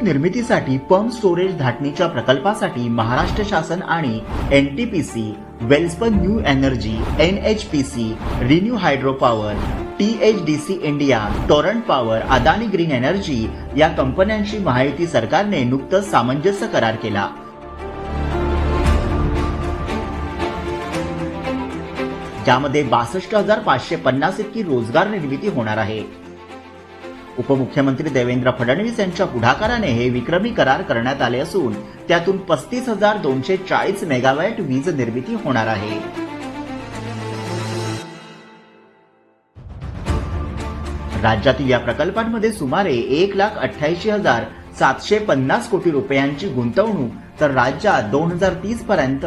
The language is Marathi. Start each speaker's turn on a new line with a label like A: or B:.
A: निर्मितीसाठी पंप स्टोरेज धाटणीच्या प्रकल्पासाठी महाराष्ट्र शासन आणि NTPC, Welspun new energy, NHPC, renew hydro power, THDC India, Torrent power, Adani green energy या कंपन्यांशी महायुती सरकारने नुकतंच सामंजस्य करार केला. ज्यामध्ये 62,550 इतकी रोजगार निर्मिती होणार आहे. उपमुख्यमंत्री देवेंद्र फडणवीस यांच्या पुढाकाराने हे विक्रमी करार करण्यात आले असून त्यातून 35,240 मेगावॅट वीज निर्मिती होणार आहे. राज्यातील या प्रकल्पांमध्ये सुमारे 1,88,750 कोटी रुपयांची गुंतवणूक तर राज्यात 2030 पर्यंत